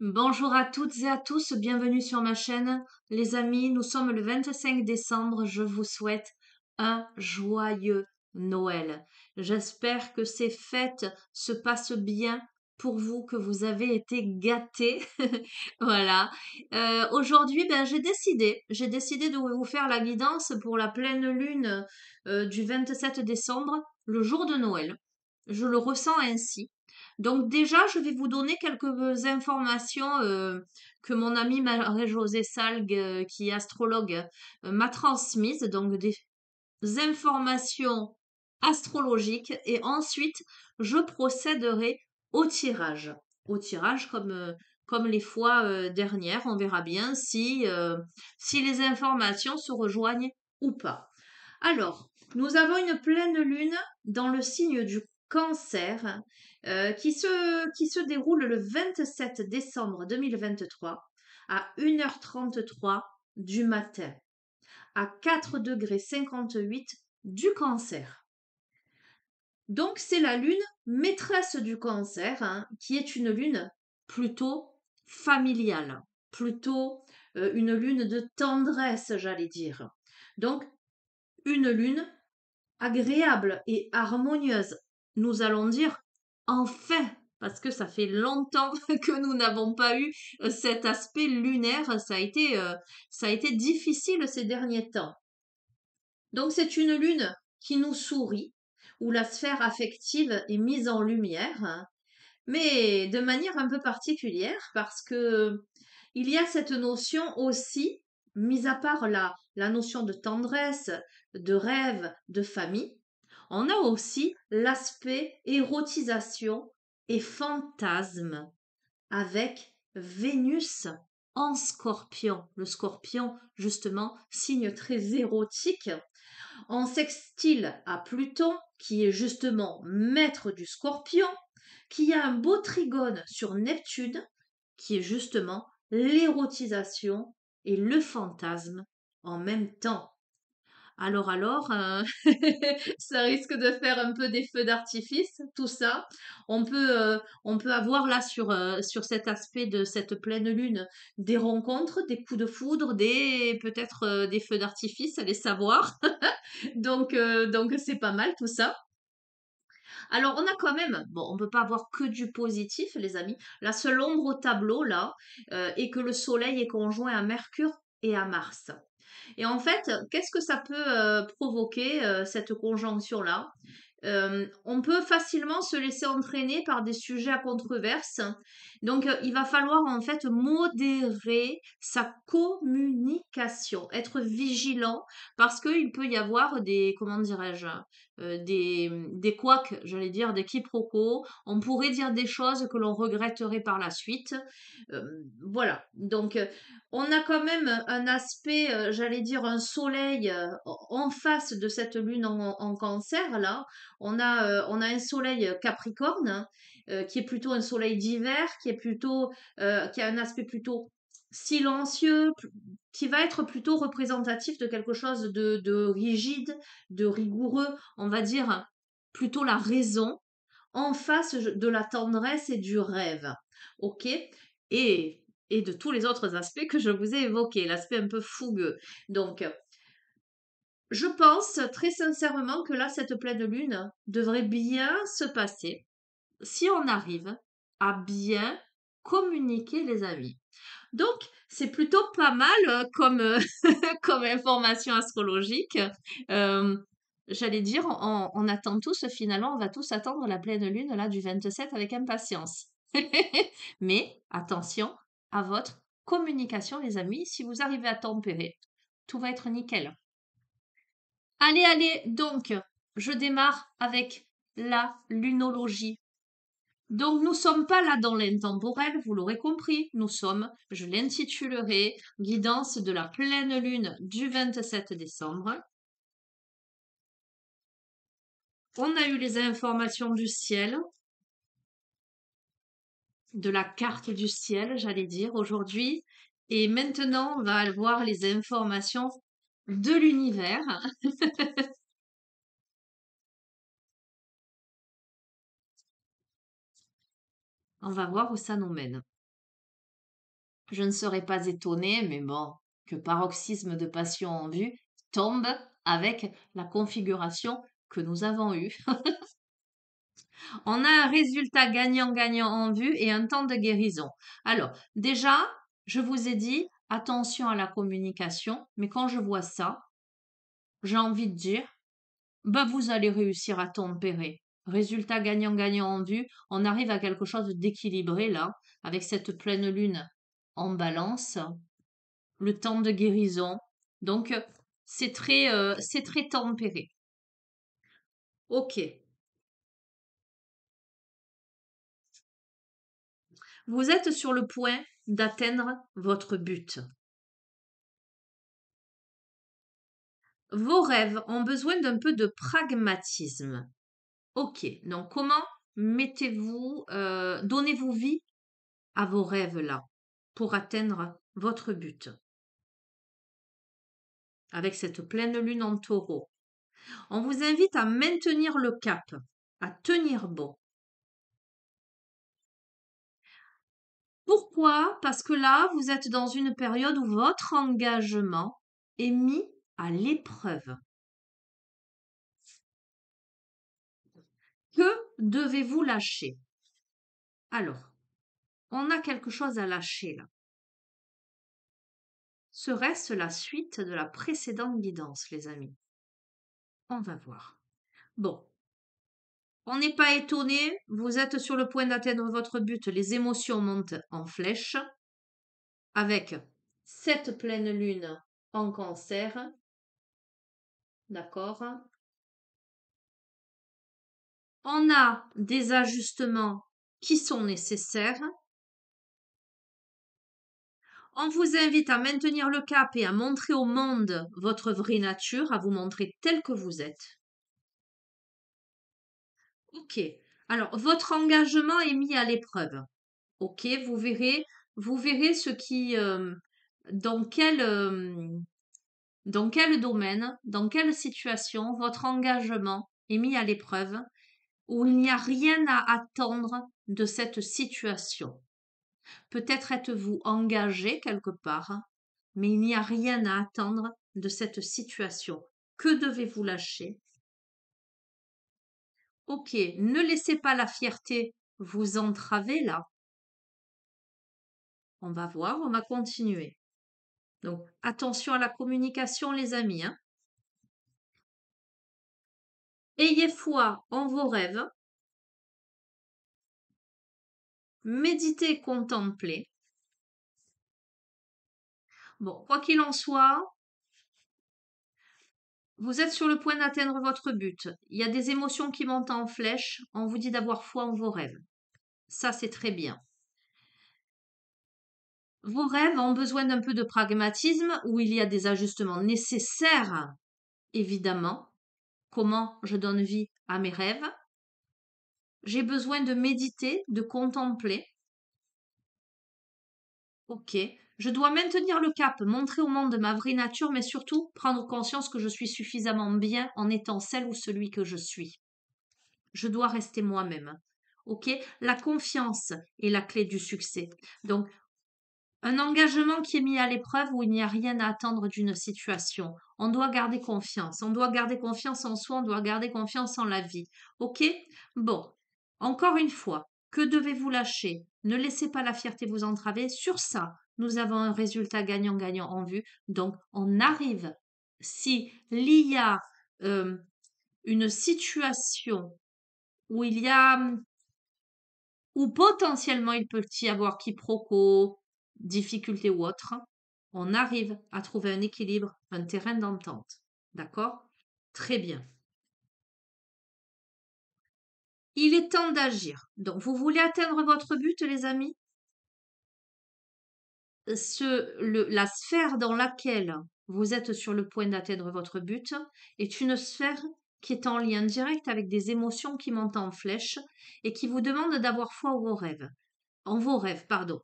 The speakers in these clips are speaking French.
Bonjour à toutes et à tous, bienvenue sur ma chaîne. Les amis, nous sommes le 25 décembre, je vous souhaite un joyeux Noël. J'espère que ces fêtes se passent bien pour vous, que vous avez été gâtés. Voilà. Aujourd'hui, j'ai décidé de vous faire la guidance pour la pleine lune du 27 décembre, le jour de Noël. Je le ressens ainsi. Donc déjà, je vais vous donner quelques informations que mon amie Marie-Josée Salgue, qui est astrologue, m'a transmises. Donc des informations astrologiques. Et ensuite, je procéderai au tirage. Au tirage comme les fois dernières. On verra bien si les informations se rejoignent ou pas. Alors, nous avons une pleine lune dans le signe du Cancer qui se déroule le 27 décembre 2023 à 1h33 du matin, à 4 degrés 58 du Cancer. Donc, c'est la lune maîtresse du Cancer, hein, qui est une lune plutôt familiale, plutôt une lune de tendresse, j'allais dire. Donc, une lune agréable et harmonieuse. Nous allons dire enfin, parce que ça fait longtemps que nous n'avons pas eu cet aspect lunaire. Ça a été difficile ces derniers temps. Donc c'est une lune qui nous sourit, où la sphère affective est mise en lumière, hein, mais de manière un peu particulière parce que il y a cette notion aussi, mis à part la notion de tendresse, de rêve, de famille, on a aussi l'aspect érotisation et fantasme avec Vénus en scorpion. Le scorpion, justement, signe très érotique, en sextile à Pluton, qui est justement maître du scorpion, qui a un beau trigone sur Neptune, qui est justement l'érotisation et le fantasme en même temps. Alors, ça risque de faire un peu des feux d'artifice, tout ça. On peut avoir là sur cet aspect de cette pleine lune des rencontres, des coups de foudre, peut-être des feux d'artifice, allez savoir. Donc c'est pas mal tout ça. Alors on a quand même, bon, on peut pas avoir que du positif, les amis. La seule ombre au tableau là est que le Soleil est conjoint à Mercure et à Mars. Et en fait, qu'est-ce que ça peut provoquer, cette conjonction-là? On peut facilement se laisser entraîner par des sujets à controverse. Donc, il va falloir en fait modérer sa communication, être vigilant parce qu'il peut y avoir des, comment dirais-je, des couacs, j'allais dire, des quiproquos. On pourrait dire des choses que l'on regretterait par la suite. Voilà. Donc, on a quand même un aspect, j'allais dire, un soleil en face de cette lune en cancer, là. On a un soleil capricorne, hein, qui est plutôt un soleil d'hiver, qui a un aspect plutôt silencieux, qui va être plutôt représentatif de quelque chose de rigide, de rigoureux, on va dire plutôt la raison, en face de la tendresse et du rêve. Ok? Et de tous les autres aspects que je vous ai évoqués, l'aspect un peu fougueux. Donc, je pense très sincèrement que là, cette pleine lune devrait bien se passer si on arrive à bien communiquer les amis. Donc, c'est plutôt pas mal comme information astrologique. Euh, J'allais dire, on attend tous, finalement, on va tous attendre la pleine lune là du 27 avec impatience. Mais attention à votre communication, les amis. Si vous arrivez à tempérer, tout va être nickel. Allez, allez, donc, je démarre avec la lunologie. Donc, nous sommes pas là dans l'intemporel, vous l'aurez compris. Nous sommes, je l'intitulerai, Guidance de la pleine lune du 27 décembre. On a eu les informations du ciel, de la carte du ciel, j'allais dire, aujourd'hui. Et maintenant, on va voir les informations de l'univers. On va voir où ça nous mène. je ne serais pas étonnée, mais bon, que paroxysme de passion en vue tombe avec la configuration que nous avons eue. On a un résultat gagnant-gagnant en vue et un temps de guérison. Alors, déjà, je vous ai dit, attention à la communication, mais quand je vois ça, j'ai envie de dire, bah, vous allez réussir à tempérer. Résultat gagnant-gagnant en vue, on arrive à quelque chose d'équilibré là, avec cette pleine lune en balance, le temps de guérison. Donc, c'est très tempéré. Ok. Vous êtes sur le point d'atteindre votre but. Vos rêves ont besoin d'un peu de pragmatisme. Ok. Donc, comment donnez-vous vie à vos rêves là pour atteindre votre but avec cette pleine lune en taureau. On vous invite à maintenir le cap, à tenir bon. Pourquoi? Parce que là, vous êtes dans une période où votre engagement est mis à l'épreuve. Que devez-vous lâcher? Alors, on a quelque chose à lâcher là. Serait-ce la suite de la précédente guidance, les amis? On va voir. Bon, on n'est pas étonné, vous êtes sur le point d'atteindre votre but, les émotions montent en flèche, avec cette pleine lune en cancer, d'accord? On a des ajustements qui sont nécessaires. On vous invite à maintenir le cap et à montrer au monde votre vraie nature, à vous montrer tel que vous êtes. Ok. Alors, votre engagement est mis à l'épreuve. Ok, vous verrez ce qui, dans dans quel domaine, dans quelle situation votre engagement est mis à l'épreuve, où il n'y a rien à attendre de cette situation. Peut-être êtes-vous engagé quelque part, mais il n'y a rien à attendre de cette situation. Que devez-vous lâcher? Ok, ne laissez pas la fierté vous entraver là. On va voir, on va continuer. Donc, attention à la communication, les amis. Hein. Ayez foi en vos rêves. Méditez, contemplez. Bon, quoi qu'il en soit, vous êtes sur le point d'atteindre votre but. Il y a des émotions qui montent en flèche. On vous dit d'avoir foi en vos rêves. Ça, c'est très bien. Vos rêves ont besoin d'un peu de pragmatisme où il y a des ajustements nécessaires, évidemment. Comment je donne vie à mes rêves? J'ai besoin de méditer, de contempler. Ok. Je dois maintenir le cap, montrer au monde ma vraie nature, mais surtout prendre conscience que je suis suffisamment bien en étant celle ou celui que je suis. Je dois rester moi-même. Ok? La confiance est la clé du succès. Donc, un engagement qui est mis à l'épreuve où il n'y a rien à attendre d'une situation. On doit garder confiance. On doit garder confiance en soi. On doit garder confiance en la vie. Ok? Bon. Encore une fois, que devez-vous lâcher? Ne laissez pas la fierté vous entraver. Sur ça, nous avons un résultat gagnant-gagnant en vue. Donc, on arrive. Si il y a une situation où il y a, où potentiellement il peut y avoir quiproquo, difficulté ou autre, on arrive à trouver un équilibre, un terrain d'entente. D'accord? Très bien. Il est temps d'agir. Donc, vous voulez atteindre votre but, les amis? La sphère dans laquelle vous êtes sur le point d'atteindre votre but est une sphère qui est en lien direct avec des émotions qui montent en flèche et qui vous demandent d'avoir foi en vos rêves, pardon.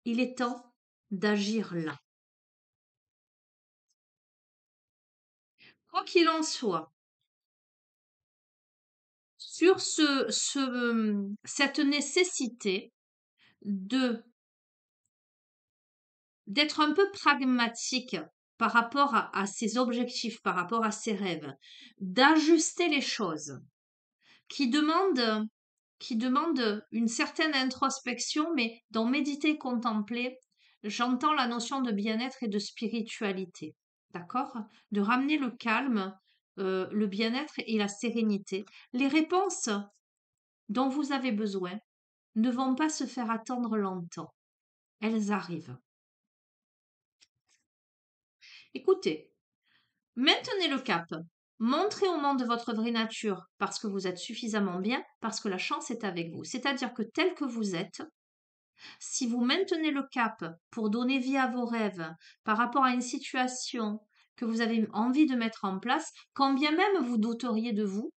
Il est temps d'agir là. Quoi qu'il en soit, sur cette nécessité de d'être un peu pragmatique par rapport à ses objectifs, par rapport à ses rêves, d'ajuster les choses, qui demande, qui demande une certaine introspection, mais dans méditer, contempler, j'entends la notion de bien-être et de spiritualité, d'accord? De ramener le calme, le bien-être et la sérénité. Les réponses dont vous avez besoin ne vont pas se faire attendre longtemps. Elles arrivent. Écoutez, maintenez le cap. Montrez au monde votre vraie nature parce que vous êtes suffisamment bien, parce que la chance est avec vous. C'est-à-dire que tel que vous êtes, si vous maintenez le cap pour donner vie à vos rêves par rapport à une situation que vous avez envie de mettre en place, quand bien même vous douteriez de vous,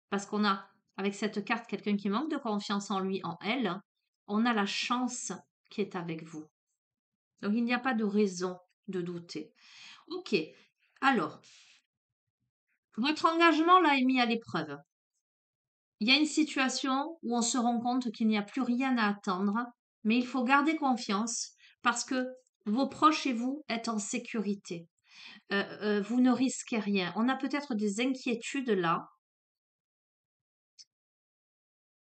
parce qu'on a avec cette carte quelqu'un qui manque de confiance en lui, en elle, on a la chance qui est avec vous. Donc il n'y a pas de raison de douter. Ok, alors, votre engagement là est mis à l'épreuve. Il y a une situation où on se rend compte qu'il n'y a plus rien à attendre, mais il faut garder confiance parce que vos proches et vous êtes en sécurité. Vous ne risquez rien. On a peut-être des inquiétudes là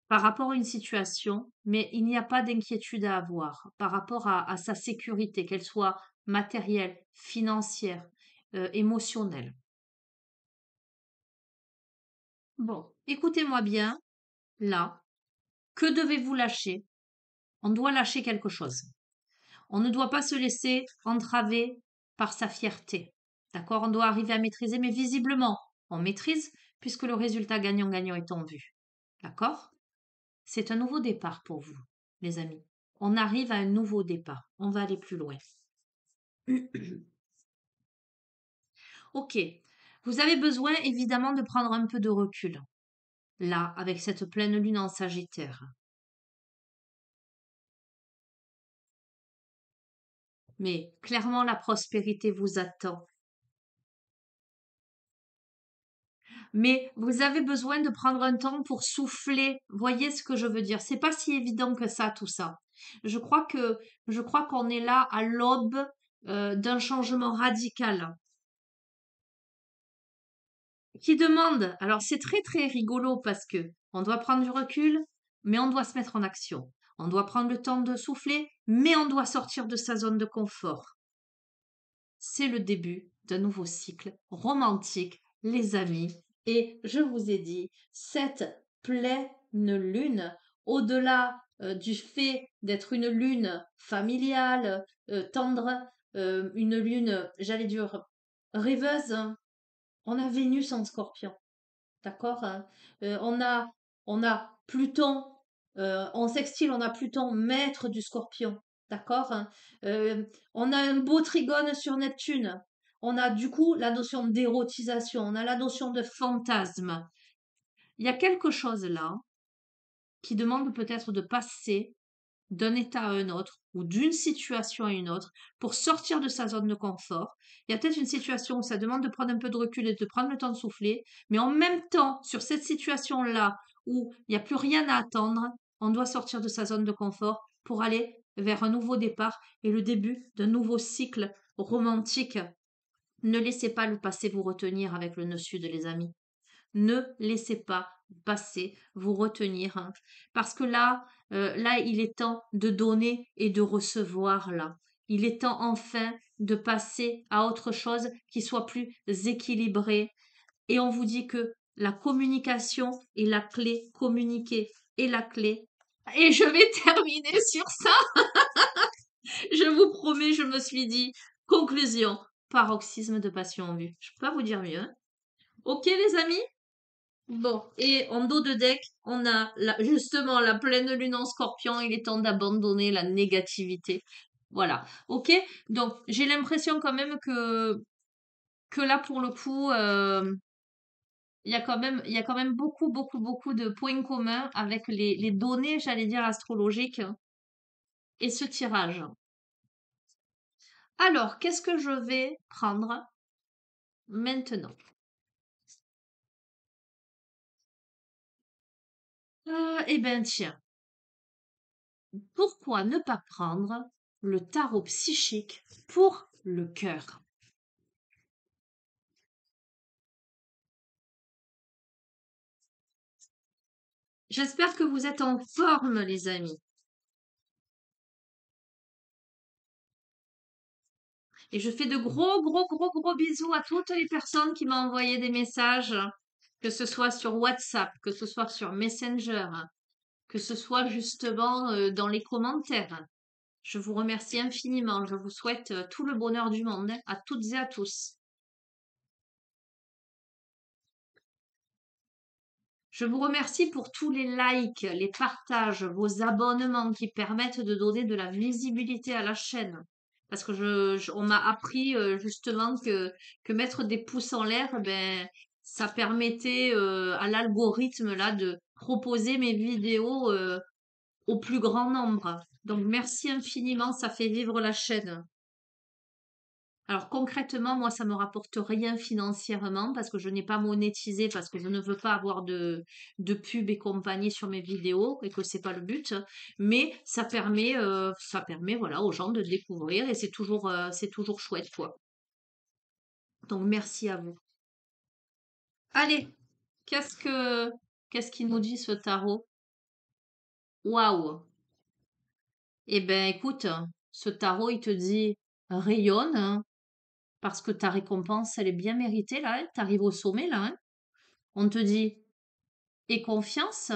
par rapport à une situation, mais il n'y a pas d'inquiétude à avoir par rapport à sa sécurité, qu'elle soit matérielle, financière, émotionnelle. Bon, écoutez-moi bien, là, que devez-vous lâcher? On doit lâcher quelque chose. On ne doit pas se laisser entraver par sa fierté. D'accord? On doit arriver à maîtriser, mais visiblement, on maîtrise puisque le résultat gagnant-gagnant est en vue. D'accord? C'est un nouveau départ pour vous, les amis. On arrive à un nouveau départ. On va aller plus loin. Ok. Vous avez besoin évidemment de prendre un peu de recul. Là, avec cette pleine lune en Sagittaire. Mais clairement, la prospérité vous attend. Mais vous avez besoin de prendre un temps pour souffler. Voyez ce que je veux dire? C'est pas si évident que ça, tout ça. Je crois que, je crois qu'on est là à l'aube d'un changement radical qui demande. Alors c'est très très rigolo parce que on doit prendre du recul, mais on doit se mettre en action. On doit prendre le temps de souffler, mais on doit sortir de sa zone de confort. C'est le début d'un nouveau cycle romantique, les amis. Et je vous ai dit, cette pleine lune, au-delà du fait d'être une lune familiale, tendre, une lune, j'allais dire, rêveuse, hein, on a Vénus en scorpion. D'accord? Hein. On a, Pluton, en sextile, on a Pluton, maître du scorpion. D'accord? Hein. On a un beau trigone sur Neptune. On a du coup la notion d'érotisation, on a la notion de fantasme. Il y a quelque chose là qui demande peut-être de passer d'un état à un autre ou d'une situation à une autre pour sortir de sa zone de confort. Il y a peut-être une situation où ça demande de prendre un peu de recul et de prendre le temps de souffler, mais en même temps, sur cette situation-là où il n'y a plus rien à attendre, on doit sortir de sa zone de confort pour aller vers un nouveau départ et le début d'un nouveau cycle romantique. Ne laissez pas le passé vous retenir avec le nœud sud, les amis. Ne laissez pas passer, vous retenir, hein. Parce que là, il est temps de donner et de recevoir, là. Il est temps enfin de passer à autre chose qui soit plus équilibré. Et on vous dit que la communication est la clé, communiquer est la clé. Et je vais terminer sur ça. Je vous promets, je me suis dit, conclusion, paroxysme de passion en vue. Je peux pas vous dire mieux, hein. Ok, les amis? Bon, et en dos de deck, on a justement la pleine lune en scorpion, il est temps d'abandonner la négativité. Voilà, ok? Donc, j'ai l'impression quand même que là, pour le coup, il y a quand même beaucoup, beaucoup, beaucoup de points communs avec les données, j'allais dire, astrologiques et ce tirage. Alors, qu'est-ce que je vais prendre maintenant? Eh ben, tiens, pourquoi ne pas prendre le tarot psychique pour le cœur. J'espère que vous êtes en forme, les amis. Et je fais de gros bisous à toutes les personnes qui m'ont envoyé des messages, que ce soit sur WhatsApp, que ce soit sur Messenger, que ce soit justement dans les commentaires. Je vous remercie infiniment. Je vous souhaite tout le bonheur du monde à toutes et à tous. Je vous remercie pour tous les likes, les partages, vos abonnements qui permettent de donner de la visibilité à la chaîne. Parce que on m'a appris justement que mettre des pouces en l'air, ben, ça permettait à l'algorithme là de proposer mes vidéos au plus grand nombre. Donc merci infiniment, ça fait vivre la chaîne. Alors concrètement, moi, ça me rapporte rien financièrement parce que je n'ai pas monétisé, parce que je ne veux pas avoir de pub et compagnie sur mes vidéos et que c'est pas le but. Mais ça permet voilà, aux gens de découvrir et c'est toujours chouette, quoi. Donc merci à vous. Allez, qu'est-ce qu'il nous dit ce tarot? Waouh! Eh ben écoute, ce tarot, il te dit rayonne, hein, parce que ta récompense, elle est bien méritée là, hein, t'arrives au sommet là, hein. On te dit et confiance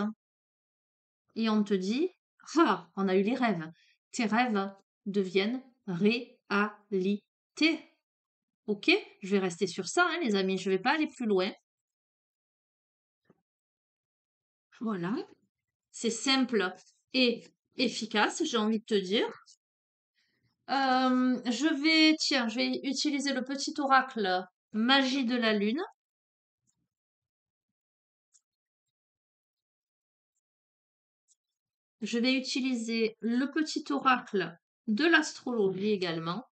et on te dit, ah, on a eu les rêves. Tes rêves deviennent réalité. Ok? Je vais rester sur ça, hein, les amis. Je vais pas aller plus loin. Voilà. C'est simple et efficace, j'ai envie de te dire. Je vais utiliser le petit oracle Magie de la Lune. Je vais utiliser le petit oracle de l'astrologie également.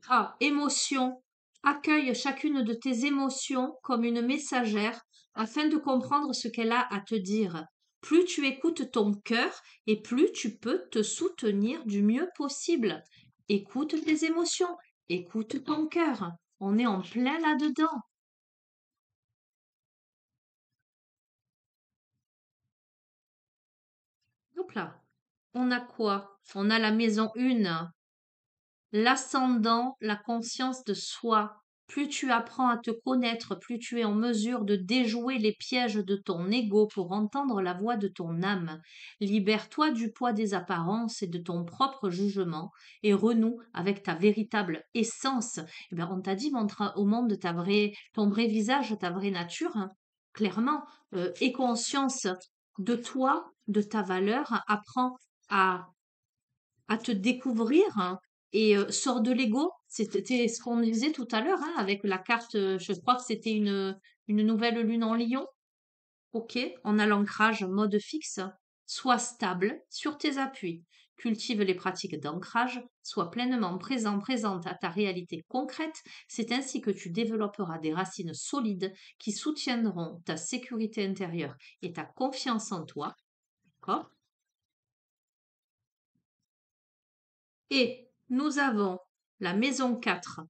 Ah, émotion. Accueille chacune de tes émotions comme une messagère afin de comprendre ce qu'elle a à te dire. Plus tu écoutes ton cœur et plus tu peux te soutenir du mieux possible. Écoute tes émotions, écoute ton cœur. On est en plein là-dedans. Hop là. On a quoi? On a la maison 1. L'ascendant, la conscience de soi. Plus tu apprends à te connaître, plus tu es en mesure de déjouer les pièges de ton ego pour entendre la voix de ton âme. Libère-toi du poids des apparences et de ton propre jugement et renoue avec ta véritable essence. Eh bien, on t'a dit, montre au monde ton vrai visage, ta vraie nature. Hein. Clairement, aie conscience de toi, de ta valeur, apprends à te découvrir hein, et sors de l'ego. C'était ce qu'on disait tout à l'heure hein, avec la carte, je crois que c'était une nouvelle lune en lion. Ok, on a l'ancrage mode fixe. Sois stable sur tes appuis. Cultive les pratiques d'ancrage. Sois pleinement présente à ta réalité concrète. C'est ainsi que tu développeras des racines solides qui soutiendront ta sécurité intérieure et ta confiance en toi. D'accord. Et nous avons la maison 4,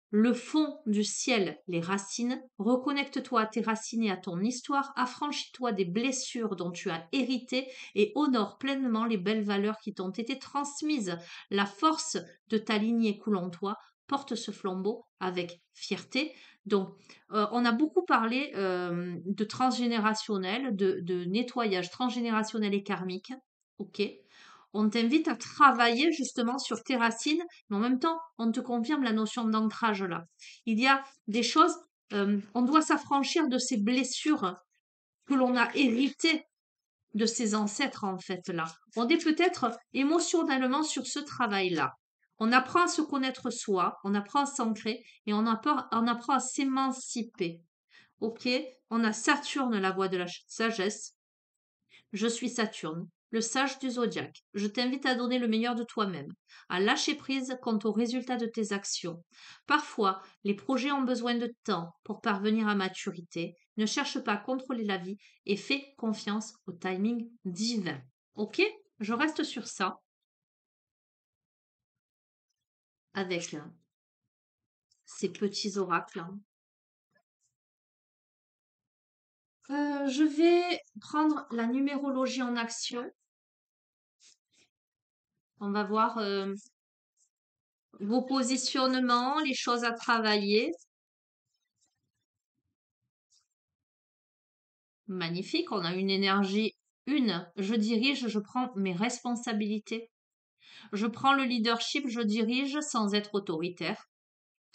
le fond du ciel, les racines. Reconnecte-toi à tes racines et à ton histoire. Affranchis-toi des blessures dont tu as hérité et honore pleinement les belles valeurs qui t'ont été transmises. La force de ta lignée coule en toi. Porte ce flambeau avec fierté. Donc, on a beaucoup parlé de transgénérationnel, de nettoyage transgénérationnel et karmique. Ok. On t'invite à travailler justement sur tes racines, mais en même temps, on te confirme la notion d'ancrage là. Il y a des choses, on doit s'affranchir de ces blessures que l'on a héritées de ses ancêtres en fait là. On est peut-être émotionnellement sur ce travail-là. On apprend à se connaître soi, on apprend à s'ancrer et on apprend à s'émanciper. Ok, on a Saturne, la voie de la sagesse. Je suis Saturne. le sage du zodiaque. Je t'invite à donner le meilleur de toi-même, à lâcher prise quant aux résultats de tes actions. Parfois, les projets ont besoin de temps pour parvenir à maturité. Ne cherche pas à contrôler la vie et fais confiance au timing divin. Ok? Je reste sur ça avec ces petits oracles. Je vais prendre la numérologie en action. On va voir vos positionnements, les choses à travailler. Magnifique, on a une énergie. Une, je dirige, je prends mes responsabilités. Je prends le leadership, je dirige sans être autoritaire.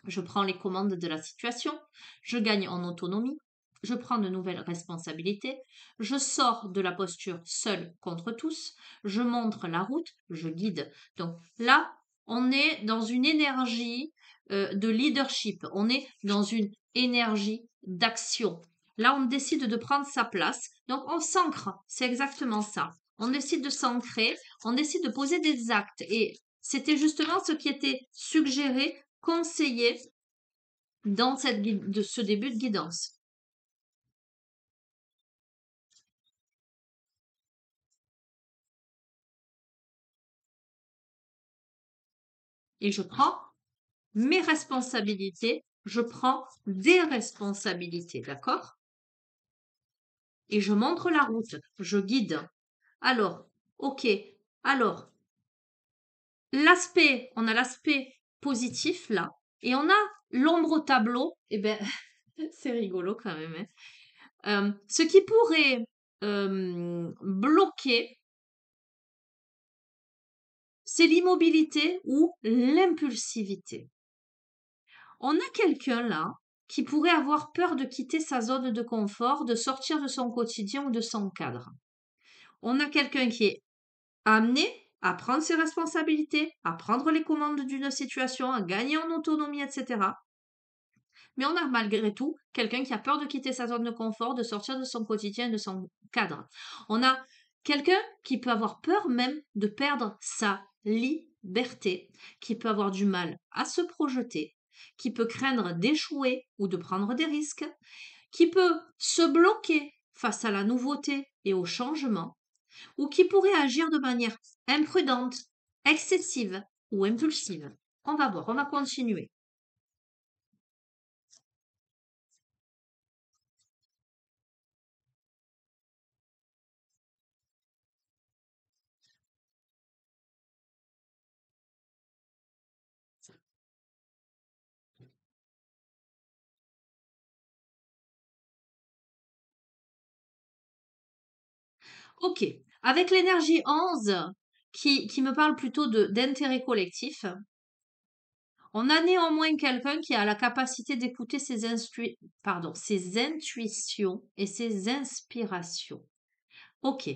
Je prends les commandes de la situation. Je gagne en autonomie. Je prends de nouvelles responsabilités. Je sors de la posture seul contre tous. Je montre la route. Je guide. Donc là, on est dans une énergie de leadership. On est dans une énergie d'action. Là, on décide de prendre sa place. Donc, on s'ancre. C'est exactement ça. On décide de s'ancrer. On décide de poser des actes. Et c'était justement ce qui était suggéré, conseillé dans de ce début de guidance. Et je prends mes responsabilités, je prends des responsabilités, d'accord? Et je montre la route, je guide. Alors, ok. Alors, on a l'aspect positif là, et on a l'ombre au tableau. Eh ben, c'est rigolo quand même, hein. Ce qui pourrait bloquer, c'est l'immobilité ou l'impulsivité. On a quelqu'un là qui pourrait avoir peur de quitter sa zone de confort, de sortir de son quotidien ou de son cadre. On a quelqu'un qui est amené à prendre ses responsabilités, à prendre les commandes d'une situation, à gagner en autonomie, etc. Mais on a malgré tout quelqu'un qui a peur de quitter sa zone de confort, de sortir de son quotidien, de son cadre. On a quelqu'un qui peut avoir peur même de perdre sa liberté, qui peut avoir du mal à se projeter, qui peut craindre d'échouer ou de prendre des risques, qui peut se bloquer face à la nouveauté et au changement, ou qui pourrait agir de manière imprudente, excessive ou impulsive. On va voir, on va continuer. Ok, avec l'énergie 11, qui me parle plutôt d'intérêt collectif, on a néanmoins quelqu'un qui a la capacité d'écouter ses intuitions et ses inspirations. Ok,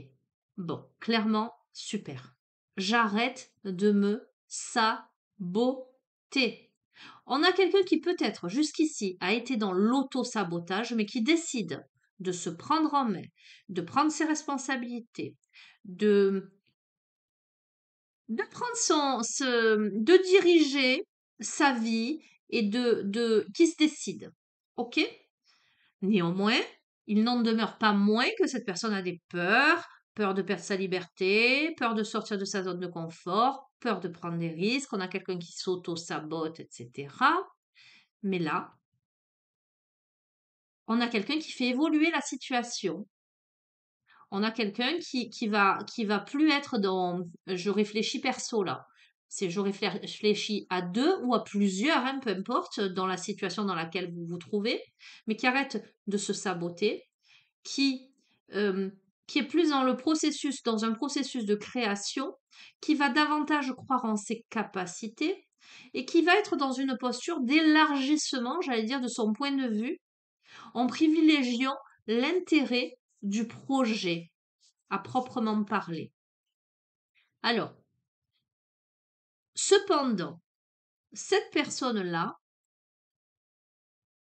bon, clairement, super. J'arrête de me saboter. On a quelqu'un qui peut-être jusqu'ici a été dans l'auto-sabotage, mais qui décide de se prendre en main, de prendre ses responsabilités, de, de prendre de diriger sa vie et qui se décide. Ok? Néanmoins, il n'en demeure pas moins que cette personne a des peurs, peur de perdre sa liberté, peur de sortir de sa zone de confort, peur de prendre des risques, on a quelqu'un qui s'auto-sabote, etc. Mais là, on a quelqu'un qui fait évoluer la situation. On a quelqu'un qui va plus être dans je réfléchis perso là. C'est je réfléchis à deux ou à plusieurs, hein, peu importe, dans la situation dans laquelle vous vous trouvez, mais qui arrête de se saboter, qui, euh, qui est plus dans un processus de création, qui va davantage croire en ses capacités et qui va être dans une posture d'élargissement, j'allais dire, de son point de vue, en privilégiant l'intérêt du projet à proprement parler. Alors, cependant, cette personne-là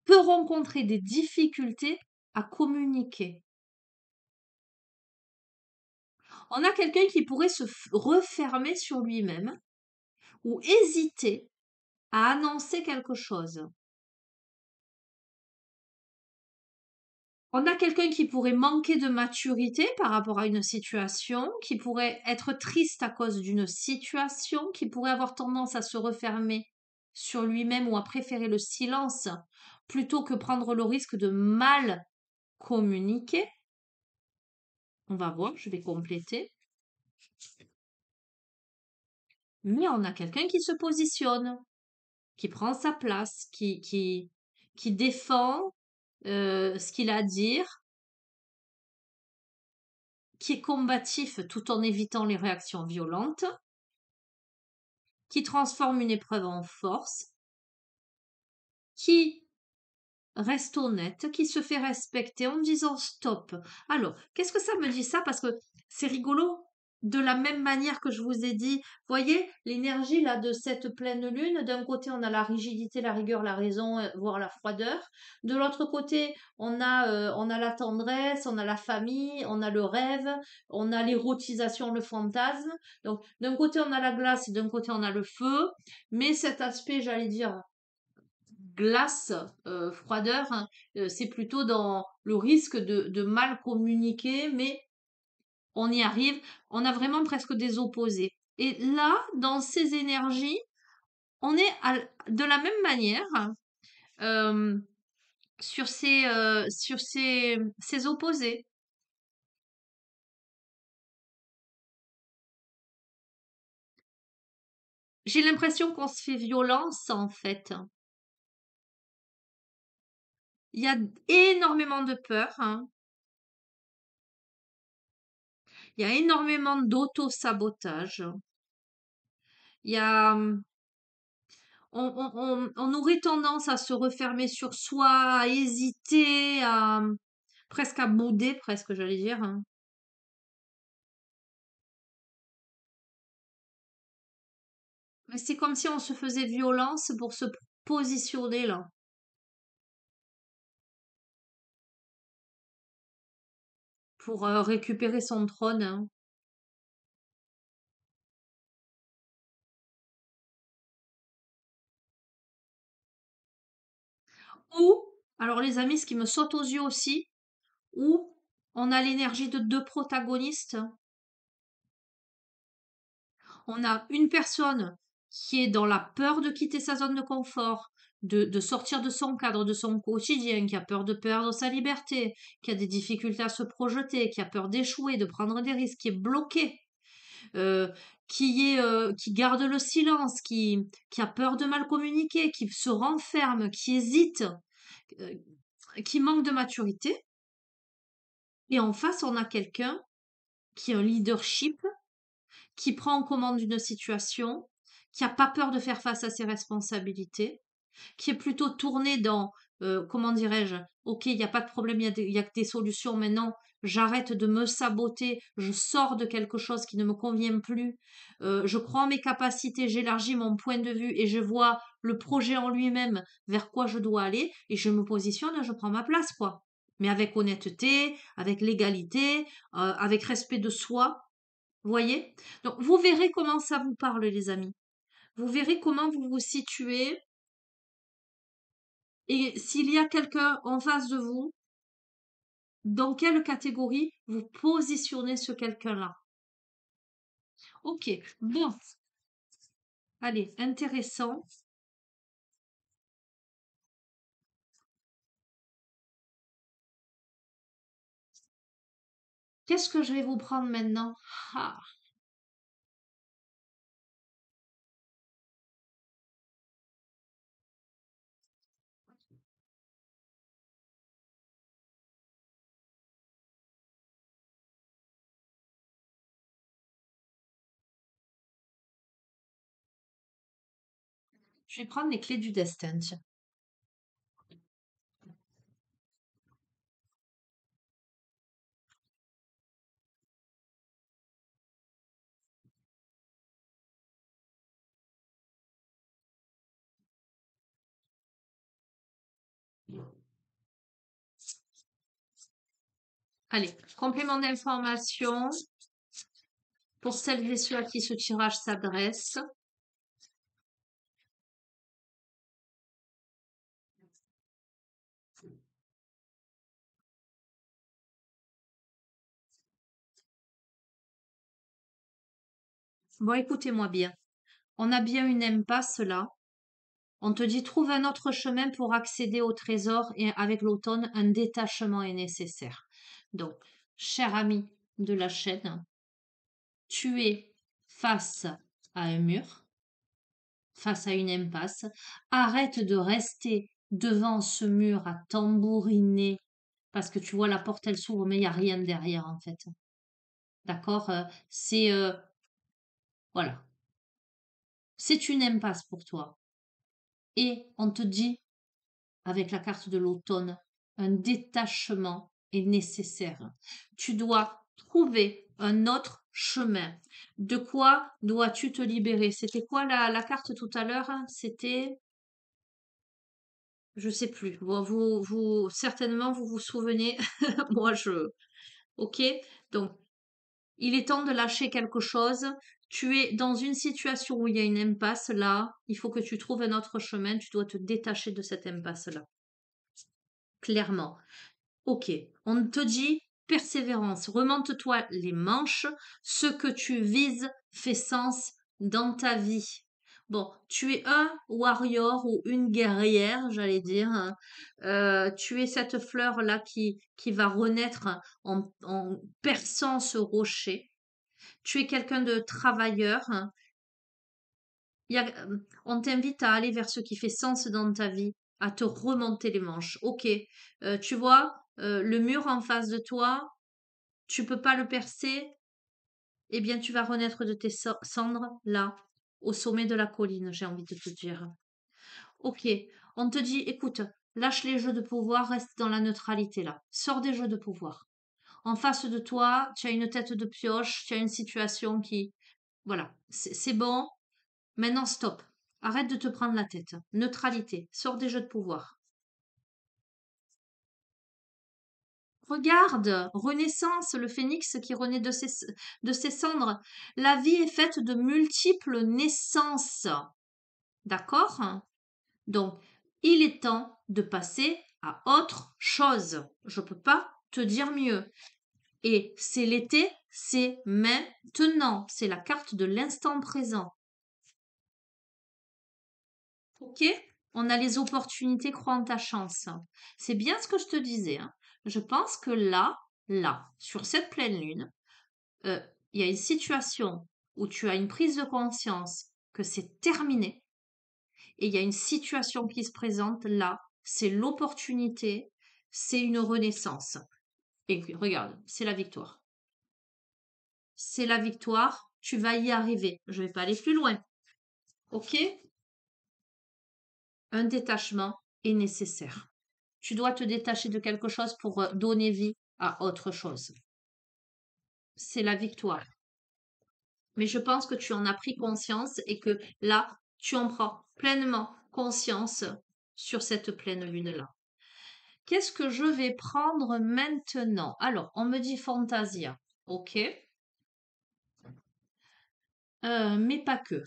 peut rencontrer des difficultés à communiquer. On a quelqu'un qui pourrait refermer sur lui-même ou hésiter à annoncer quelque chose. On a quelqu'un qui pourrait manquer de maturité par rapport à une situation, qui pourrait être triste à cause d'une situation, qui pourrait avoir tendance à se refermer sur lui-même ou à préférer le silence plutôt que prendre le risque de mal communiquer. On va voir, je vais compléter. Mais on a quelqu'un qui se positionne, qui prend sa place, qui défend ce qu'il a à dire, qui est combatif tout en évitant les réactions violentes, qui transforme une épreuve en force, qui reste honnête, qui se fait respecter en disant stop. Alors, qu'est-ce que ça me dit ça? Parce que c'est rigolo. De la même manière que je vous ai dit, voyez l'énergie là de cette pleine lune. D'un côté, on a la rigidité, la rigueur, la raison, voire la froideur. De l'autre côté, on a la tendresse, on a la famille, on a le rêve, on a l'érotisation, le fantasme. Donc, d'un côté, on a la glace et d'un côté, on a le feu. Mais cet aspect, j'allais dire, glace, froideur, hein, c'est plutôt dans le risque de mal communiquer, mais on y arrive. On a vraiment presque des opposés. Et là, dans ces énergies, on est de la même manière euh, sur ces opposés. J'ai l'impression qu'on se fait violence en fait. Il y a énormément de peur, hein. Il y a énormément d'auto-sabotage. Il y a, on aurait tendance à se refermer sur soi, à hésiter, presque à bouder, presque, j'allais dire, hein. Mais c'est comme si on se faisait violence pour se positionner là, pour récupérer son trône, hein. Ou, alors les amis, ce qui me saute aux yeux aussi, où on a l'énergie de deux protagonistes. On a une personne qui est dans la peur de quitter sa zone de confort, de sortir de son cadre, de son quotidien, qui a peur de perdre sa liberté, qui a des difficultés à se projeter, qui a peur d'échouer, de prendre des risques, qui est bloqué, euh, qui garde le silence, qui a peur de mal communiquer, qui se renferme, qui hésite, euh, qui manque de maturité. Et en face, on a quelqu'un qui a un leadership, qui prend en commande d'une situation, qui n'a pas peur de faire face à ses responsabilités, qui est plutôt tourné dans, comment dirais-je, ok, il n'y a pas de problème, il y a que des solutions maintenant, j'arrête de me saboter, je sors de quelque chose qui ne me convient plus, je crois en mes capacités, j'élargis mon point de vue et je vois le projet en lui-même vers quoi je dois aller et je me positionne, je prends ma place, quoi. Mais avec honnêteté, avec légalité, avec respect de soi, vous voyez? Donc, vous verrez comment ça vous parle, les amis. Vous verrez comment vous vous situez et s'il y a quelqu'un en face de vous, dans quelle catégorie vous positionnez ce quelqu'un-là. Ok, bon, allez, intéressant. Qu'est-ce que je vais vous prendre maintenant? Ah, je vais prendre les clés du destin, tiens. Allez, complément d'information. Pour celles et ceux à qui ce tirage s'adresse, bon, écoutez-moi bien. On a bien une impasse là. On te dit trouve un autre chemin pour accéder au trésor et avec l'automne, un détachement est nécessaire. Donc, cher ami de la chaîne, tu es face à un mur, face à une impasse. Arrête de rester devant ce mur à tambouriner parce que tu vois la porte elle s'ouvre mais il n'y a rien derrière en fait. D'accord. C'est voilà, c'est une impasse pour toi. Et on te dit avec la carte de l'automne, un détachement est nécessaire. Tu dois trouver un autre chemin. De quoi dois-tu te libérer? C'était quoi la carte tout à l'heure? C'était, je sais plus. Bon, certainement, vous vous souvenez. Moi, ok. Donc, il est temps de lâcher quelque chose. Tu es dans une situation où il y a une impasse. Là, il faut que tu trouves un autre chemin. Tu dois te détacher de cette impasse-là. Clairement. Ok, on te dit persévérance, remonte-toi les manches, ce que tu vises fait sens dans ta vie. Bon, tu es un warrior ou une guerrière, j'allais dire, hein. Tu es cette fleur-là qui va renaître en perçant ce rocher. Tu es quelqu'un de travailleur, hein. On t'invite à aller vers ce qui fait sens dans ta vie, à te remonter les manches. Ok, tu vois, le mur en face de toi, tu peux pas le percer, eh bien tu vas renaître de tes cendres là, au sommet de la colline, j'ai envie de te dire. Ok, on te dit, écoute, lâche les jeux de pouvoir, reste dans la neutralité là, sors des jeux de pouvoir. En face de toi, tu as une tête de pioche, tu as une situation qui, voilà, c'est bon. Maintenant, stop. Arrête de te prendre la tête. Neutralité. Sors des jeux de pouvoir. Regarde, renaissance, le phénix qui renaît de ses cendres. La vie est faite de multiples naissances. D'accord? Donc, il est temps de passer à autre chose. Je ne peux pas te dire mieux. Et c'est l'été, c'est maintenant. C'est la carte de l'instant présent. Ok? On a les opportunités, crois en ta chance. C'est bien ce que je te disais, hein. Je pense que là, sur cette pleine lune, euh, il y a une situation où tu as une prise de conscience que c'est terminé et il y a une situation qui se présente là, c'est l'opportunité, c'est une renaissance. Et puis, regarde, c'est la victoire. C'est la victoire, tu vas y arriver. Je vais pas aller plus loin. Ok? Un détachement est nécessaire. Tu dois te détacher de quelque chose pour donner vie à autre chose. C'est la victoire. Mais je pense que tu en as pris conscience et que là, tu en prends pleinement conscience sur cette pleine lune-là. Qu'est-ce que je vais prendre maintenant? Alors, on me dit Fantasia. Ok. Mais pas que.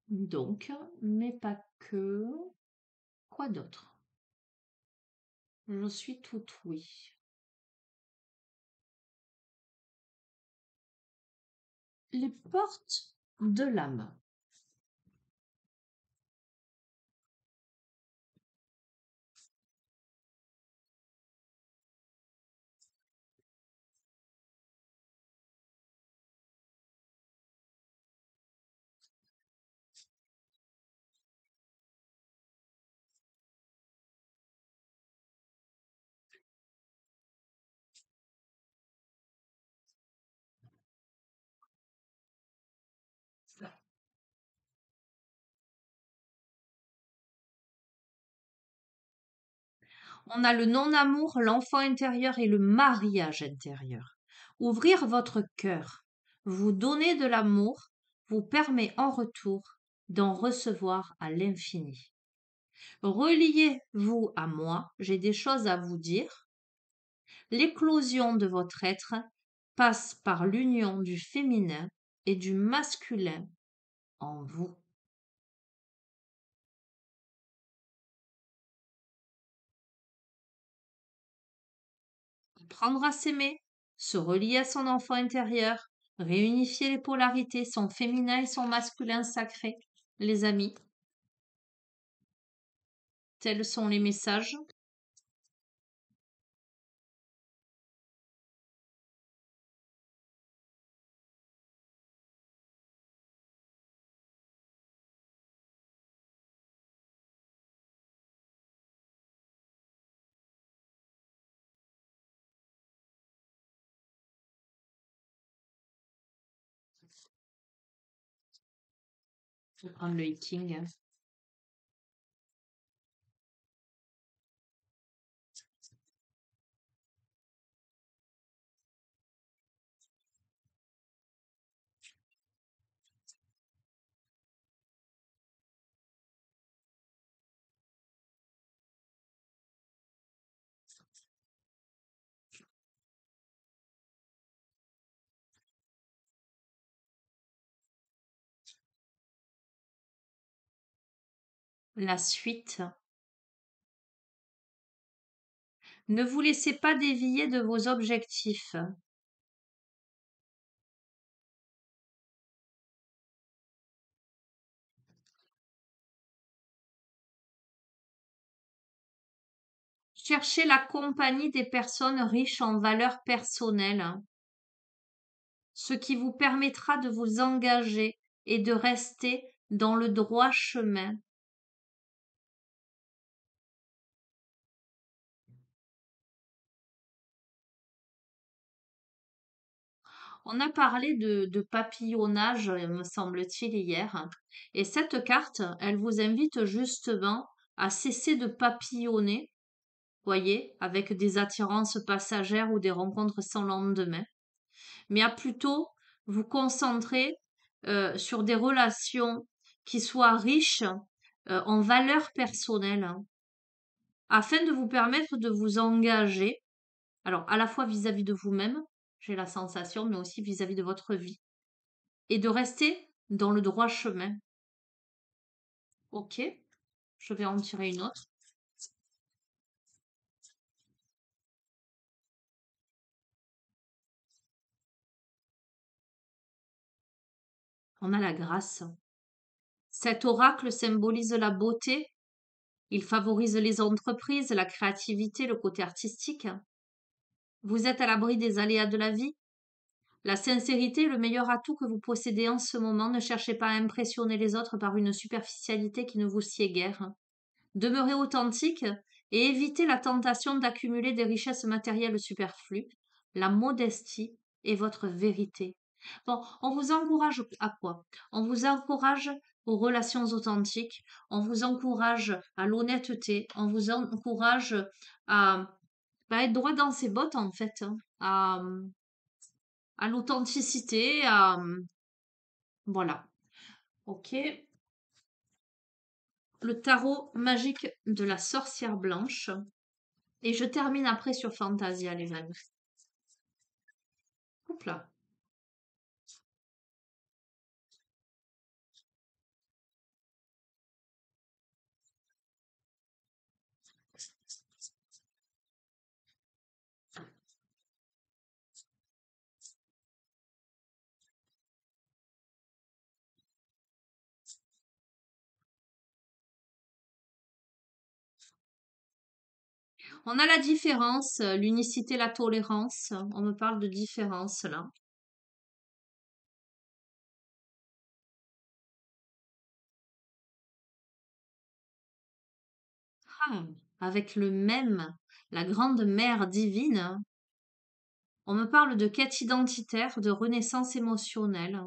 Donc, mais pas que. Quoi d'autre? Je suis tout oui. Les portes de l'âme. On a le non-amour, l'enfant intérieur et le mariage intérieur. Ouvrir votre cœur, vous donner de l'amour, vous permet en retour d'en recevoir à l'infini. Reliez-vous à moi, j'ai des choses à vous dire. L'éclosion de votre être passe par l'union du féminin et du masculin en vous. Apprendre à s'aimer, se relier à son enfant intérieur, réunifier les polarités, son féminin et son masculin sacré. Les amis, tels sont les messages. Je vais prendre le hiking. La suite. Ne vous laissez pas dévier de vos objectifs. Cherchez la compagnie des personnes riches en valeurs personnelles, ce qui vous permettra de vous engager et de rester dans le droit chemin. On a parlé de papillonnage, me semble-t-il, hier. Et cette carte, elle vous invite justement à cesser de papillonner, voyez, avec des attirances passagères ou des rencontres sans lendemain, mais à plutôt vous concentrer sur des relations qui soient riches en valeurs personnelles, hein, afin de vous permettre de vous engager, alors à la fois vis-à-vis de vous-même, j'ai la sensation, mais aussi vis-à-vis de votre vie, et de rester dans le droit chemin. Ok, je vais en tirer une autre. On a la grâce. Cet oracle symbolise la beauté. Il favorise les entreprises, la créativité, le côté artistique. Vous êtes à l'abri des aléas de la vie. La sincérité est le meilleur atout que vous possédez en ce moment. Ne cherchez pas à impressionner les autres par une superficialité qui ne vous sied guère. Demeurez authentique et évitez la tentation d'accumuler des richesses matérielles superflues. La modestie est votre vérité. Bon, on vous encourage à quoi? On vous encourage aux relations authentiques, on vous encourage à l'honnêteté, on vous encourage à être droit dans ses bottes en fait, hein, à l'authenticité, voilà. Ok. Le tarot magique de la sorcière blanche. Et je termine après sur Fantasia, les amis. Hop là. On a la différence, l'unicité, la tolérance. On me parle de différence là. Ah, avec le même, la grande mère divine. On me parle de quête identitaire, de renaissance émotionnelle.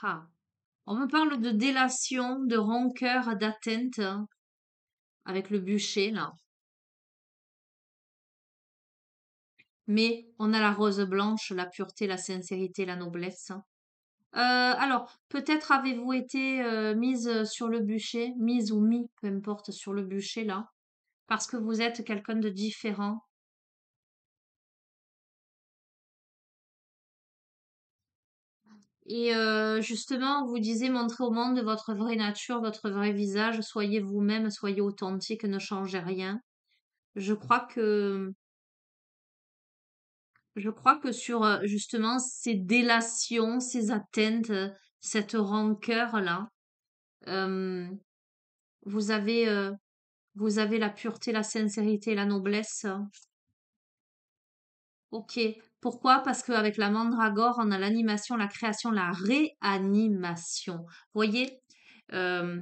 Ah, on me parle de délation, de rancœur, d'atteinte, avec le bûcher là. Mais on a la rose blanche, la pureté, la sincérité, la noblesse. Alors, peut-être avez-vous été mise sur le bûcher, mise ou mis, peu importe, sur le bûcher là, parce que vous êtes quelqu'un de différent. Et justement, vous disiez montrer au monde votre vraie nature, votre vrai visage, soyez vous-même, soyez authentique, ne changez rien. Je crois que je crois que sur justement ces délations, ces atteintes, cette rancœur-là, euh, vous avez vous avez la pureté, la sincérité, la noblesse. Ok. Pourquoi? Parce qu'avec la mandragore, on a l'animation, la création, la réanimation. Vous voyez, euh,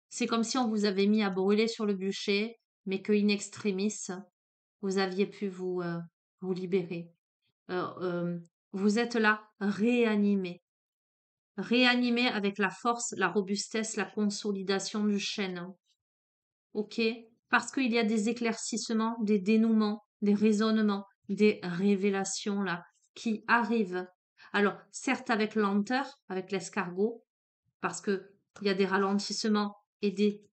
c'est comme si on vous avait mis à brûler sur le bûcher, mais que in extremis, vous aviez pu vous libérer. Euh, euh, vous êtes là, réanimé. Réanimé avec la force, la robustesse, la consolidation du chêne. OK? Parce qu'il y a des éclaircissements, des dénouements, des raisonnements, des révélations là qui arrivent. Alors, certes avec lenteur, avec l'escargot, parce que il y a des ralentissements et des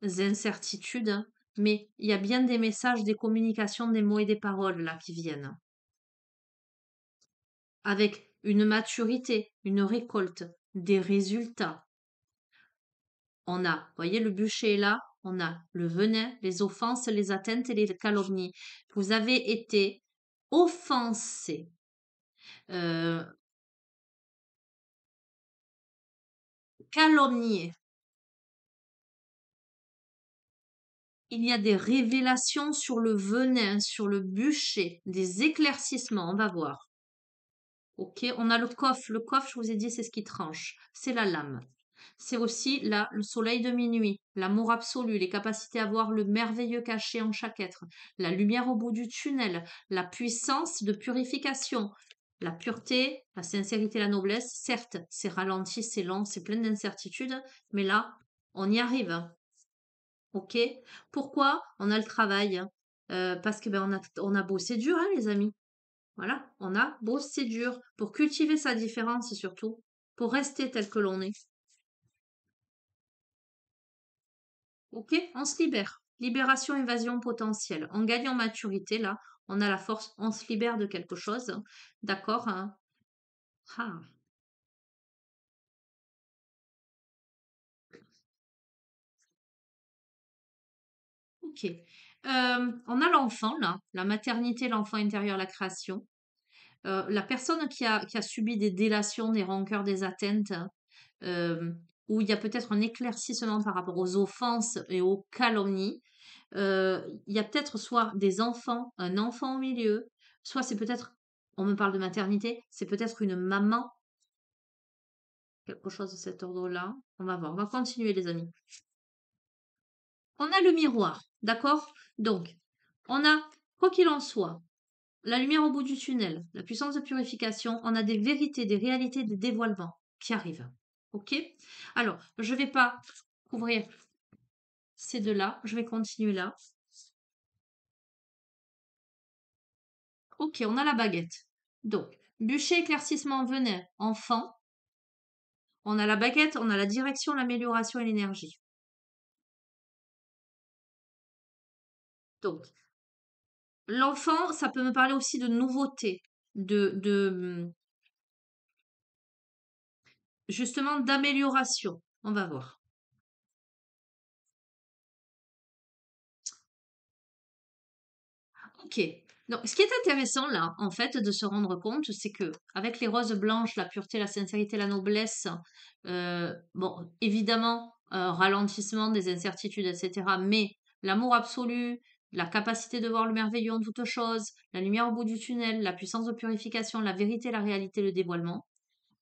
incertitudes, hein, mais il y a bien des messages, des communications, des mots et des paroles là qui viennent. Avec une maturité, une récolte, des résultats. On a, voyez, le bûcher est là, on a le venin, les offenses, les atteintes et les calomnies. Vous avez été offensé, euh, calomnié. Il y a des révélations sur le venin, sur le bûcher, des éclaircissements, on va voir. Ok, on a le coffre. Le coffre, je vous ai dit, c'est ce qui tranche. C'est la lame. C'est aussi là le soleil de minuit, l'amour absolu, les capacités à voir le merveilleux caché en chaque être, la lumière au bout du tunnel, la puissance de purification, la pureté, la sincérité, la noblesse. Certes, c'est ralenti, c'est lent, c'est plein d'incertitudes, mais là, on y arrive. Ok? Pourquoi? On a le travail. Parce que ben on a bossé dur, hein, les amis. Voilà, on a bossé dur pour cultiver sa différence surtout, pour rester tel que l'on est. Ok, on se libère. Libération, évasion potentielle. En gagnant maturité, là, on a la force, on se libère de quelque chose. D'accord, hein? Ah, ok. On a l'enfant, là, la maternité, l'enfant intérieur, la création. La personne qui a subi des délations, des rancœurs, des atteintes, euh, où il y a peut-être un éclaircissement par rapport aux offenses et aux calomnies. Il y a peut-être soit des enfants, un enfant au milieu, soit c'est peut-être, on me parle de maternité, c'est peut-être une maman, quelque chose de cet ordre-là. On va voir, on va continuer les amis. On a le miroir, d'accord? Donc, on a, quoi qu'il en soit, la lumière au bout du tunnel, la puissance de purification, on a des vérités, des réalités, des dévoilements qui arrivent. Ok? Alors, je ne vais pas couvrir ces deux-là, je vais continuer là. Ok, on a la baguette. Donc, bûcher, éclaircissement, venin, enfant. On a la baguette, on a la direction, l'amélioration et l'énergie. Donc, l'enfant, ça peut me parler aussi de nouveauté, justement d'amélioration. On va voir. Ok. Donc, ce qui est intéressant là, en fait, de se rendre compte, c'est que avec les roses blanches, la pureté, la sincérité, la noblesse, bon, évidemment, ralentissement des incertitudes, etc. Mais l'amour absolu, la capacité de voir le merveilleux en toute chose, la lumière au bout du tunnel, la puissance de purification, la vérité, la réalité, le dévoilement,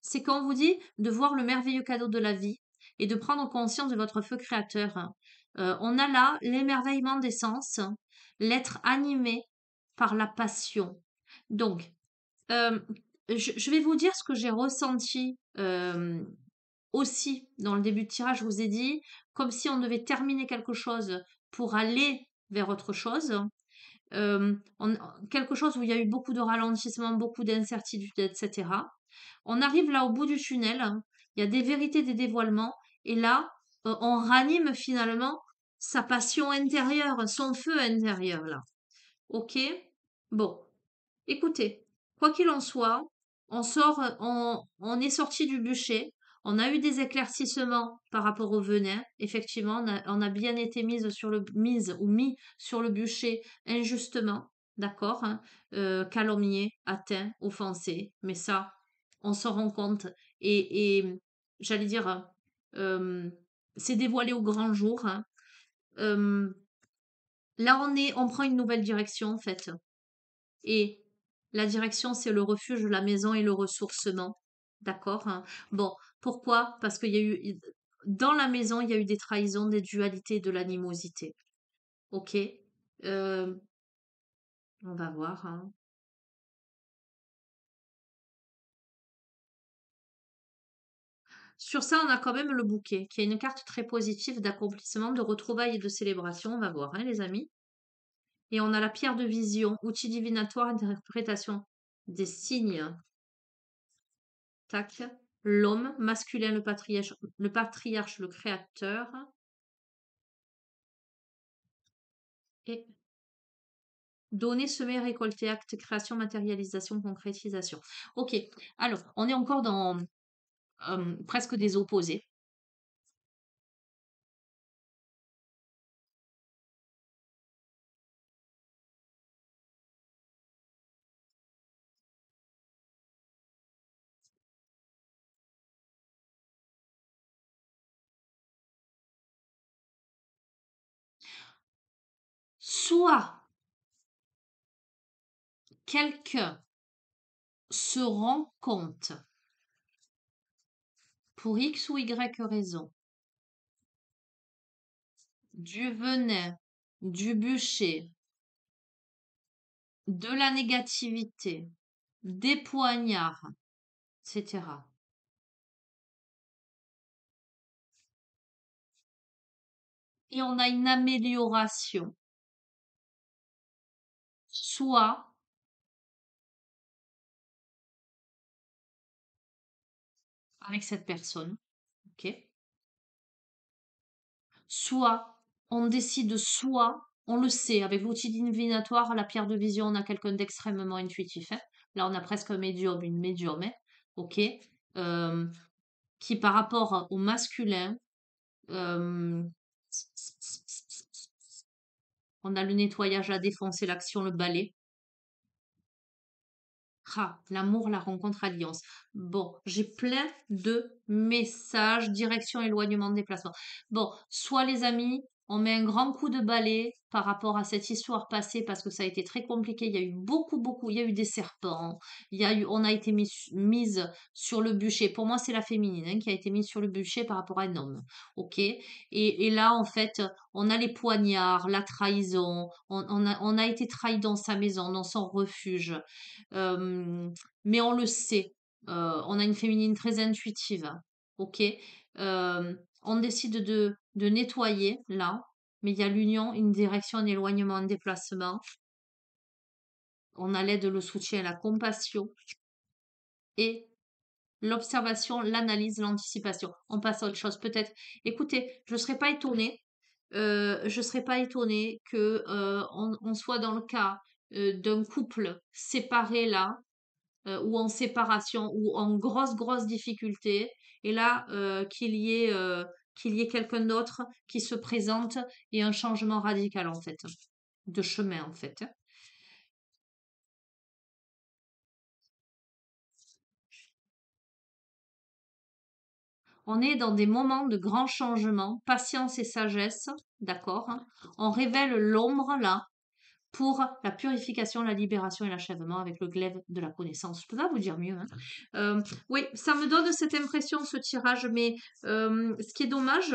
c'est quand on vous dit de voir le merveilleux cadeau de la vie et de prendre conscience de votre feu créateur. On a là l'émerveillement des sens, l'être animé par la passion. Donc, euh, je vais vous dire ce que j'ai ressenti aussi dans le début de tirage. Je vous ai dit, comme si on devait terminer quelque chose pour aller vers autre chose. Quelque chose où il y a eu beaucoup de ralentissement, beaucoup d'incertitudes, etc. On arrive là au bout du tunnel, hein. Il y a des vérités, des dévoilements. Et là, on ranime finalement sa passion intérieure, son feu intérieur, là. Ok? Bon, écoutez, quoi qu'il en soit, on est sorti du bûcher. On a eu des éclaircissements par rapport au venin. Effectivement, on a bien été mise ou mis sur le bûcher injustement, d'accord, hein, calomnié, atteint, offensé. Mais ça, on s'en rend compte. Et j'allais dire, euh, c'est dévoilé au grand jour, hein. Euh, Là, on prend une nouvelle direction, en fait. Et la direction, c'est le refuge, la maison et le ressourcement. D'accord, hein. Bon, pourquoi? Parce qu'il y a eu, dans la maison, il y a eu des trahisons, des dualités, de l'animosité. Ok? Euh, on va voir, hein. Sur ça, on a quand même le bouquet, qui est une carte très positive d'accomplissement, de retrouvailles et de célébration. On va voir, hein, les amis. Et on a la pierre de vision, outil divinatoire, interprétation des signes. Tac. L'homme, masculin, le patriarche, le créateur. Et donner, semer, récolter, acte, création, matérialisation, concrétisation. Ok, alors, on est encore dans presque des opposés. Soit quelqu'un se rend compte, pour X ou Y raison, du venin, du bûcher, de la négativité, des poignards, etc. Et on a une amélioration. Soit avec cette personne, ok? Soit on décide, soit on le sait, avec l'outil divinatoire, la pierre de vision, on a quelqu'un d'extrêmement intuitif, hein. Là, on a presque un médium, une médium, hein, ok, euh, qui par rapport au masculin, euh, on a le nettoyage, la défoncer, l'action, le balai. Ah, l'amour, la rencontre, alliance. Bon, j'ai plein de messages, direction, éloignement, déplacement. Bon, soit les amis, on met un grand coup de balai par rapport à cette histoire passée parce que ça a été très compliqué. Il y a eu beaucoup, il y a eu des serpents. On a été mise sur le bûcher. Pour moi, c'est la féminine, hein, qui a été mise sur le bûcher par rapport à un homme. Ok? Et là, en fait, on a les poignards, la trahison. On a été trahi dans sa maison, dans son refuge. Euh, mais on le sait. On a une féminine très intuitive, hein. Ok. On décide de nettoyer là, mais il y a l'union, une direction, un éloignement, un déplacement. On a l'aide, le soutien, la compassion et l'observation, l'analyse, l'anticipation. On passe à autre chose. Peut-être, écoutez, je ne serais pas étonnée. Je serais pas étonnée que on soit dans le cas d'un couple séparé là, ou en séparation ou en grosse difficulté et là qu'il y ait quelqu'un d'autre qui se présente et un changement radical en fait de chemin en fait. On est dans des moments de grands changements, patience et sagesse, d'accord, hein. On révèle l'ombre là pour la purification, la libération et l'achèvement avec le glaive de la connaissance. Je peux pas vous dire mieux, hein. Oui, ça me donne cette impression, ce tirage, mais ce qui est dommage,